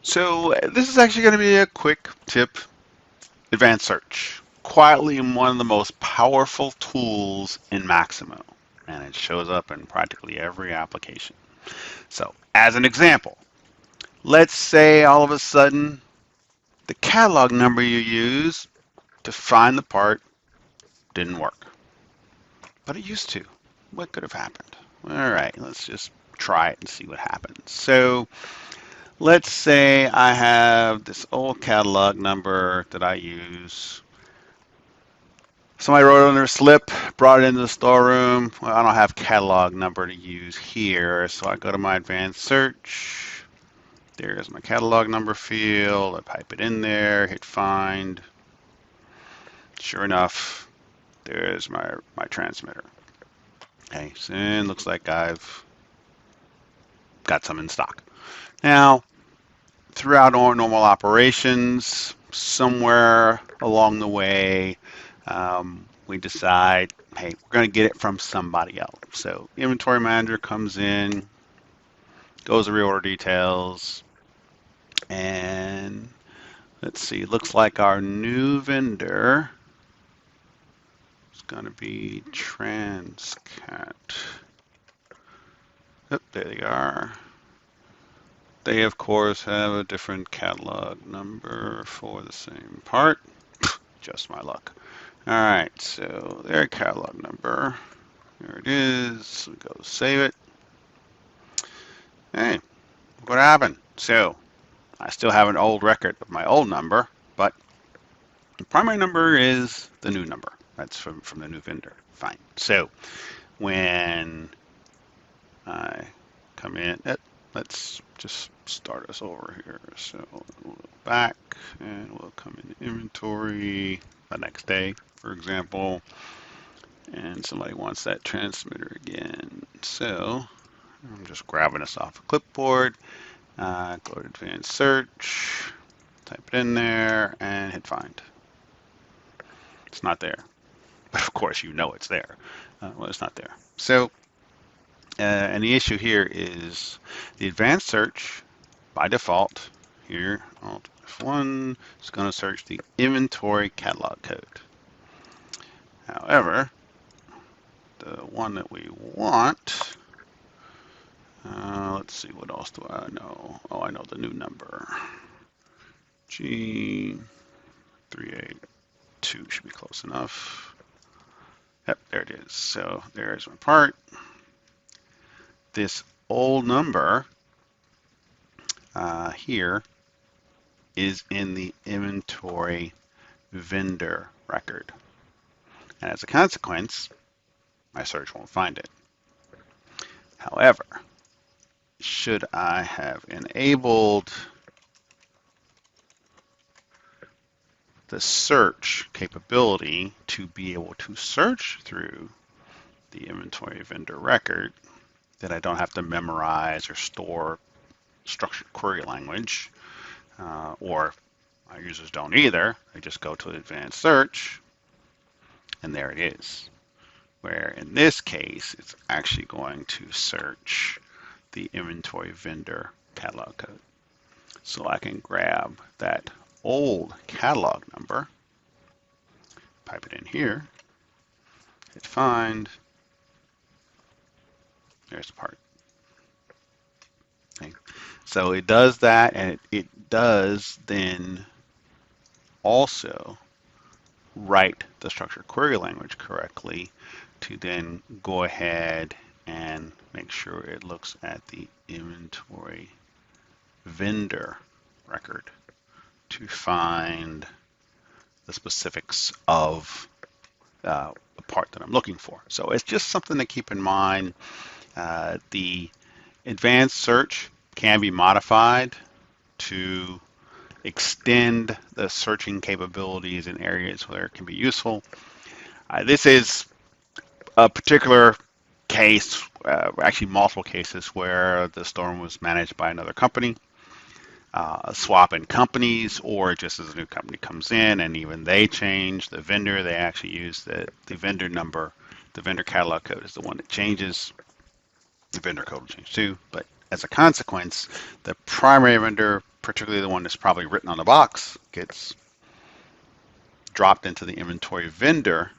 So this is actually going to be a quick tip. Advanced search. Quietly one of the most powerful tools in Maximo. And it shows up in practically every application. So as an example, let's say all of a sudden the catalog number you use to find the part didn't work. But it used to. What could have happened? All right, let's just try it and see what happens. So let's say I have this old catalog number that I use. Somebody wrote it on their slip, brought it into the storeroom. Well, I don't have catalog number to use here, so I go to my advanced search. There's my catalog number field. I pipe it in there, hit find. Sure enough, there's my transmitter. Okay, so it looks like I've got some in stock. Now, throughout our normal operations, somewhere along the way, we decide, hey, we're going to get it from somebody else. So inventory manager comes in, goes to reorder details, and let's see, it looks like our new vendor is going to be Transcat. Oh, there they are. They, of course, have a different catalog number for the same part. Just my luck. All right, so their catalog number. There it is. We go save it. Hey, what happened? So I still have an old record of my old number, but the primary number is the new number. That's from the new vendor. Fine. So when I come in, let's just start us over here. So we'll go back and we'll come into inventory the next day, for example, and somebody wants that transmitter again. So I'm just grabbing this off a clipboard, go to advanced search, type it in there, and hit find. It's not there, but of course you know it's there. Well, it's not there. So and the issue here is the advanced search by default here, Alt F1 is going to search the inventory catalog code. However, the one that we want, let's see, what else do I know? Oh, I know the new number. G382 should be close enough. Yep, there it is. So there's my part. This old number here is in the inventory vendor record. And as a consequence, my search won't find it. However, should I have enabled the search capability to be able to search through the inventory vendor record, that I don't have to memorize or store structured query language, or our users don't either. They just go to advanced search, and there it is. Where in this case, it's actually going to search the inventory vendor catalog code. So I can grab that old catalog number, pipe it in here, hit find, there's the part. Okay. So it does that, and it does then also write the structured query language correctly to then go ahead and make sure it looks at the inventory vendor record to find the specifics of the part that I'm looking for. So it's just something to keep in mind. The advanced search can be modified to extend the searching capabilities in areas where it can be useful. This is a particular case, actually multiple cases, where the storm was managed by another company, a swap in companies, or just as a new company comes in and even they change the vendor, they actually use the vendor number. The vendor catalog code is the one that changes. The vendor code will change too, but as a consequence, the primary vendor particularly the one that's probably written on the box, gets dropped into the inventory vendor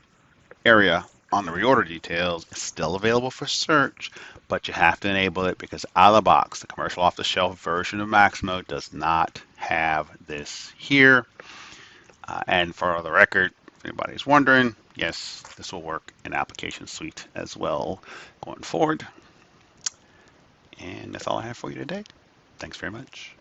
area on the reorder details. It's still available for search, but you have to enable it because out of the box, the commercial off-the-shelf version of Maximo does not have this here. And for the record, if anybody's wondering, yes, this will work in Application Suite as well going forward. And that's all I have for you today. Thanks very much.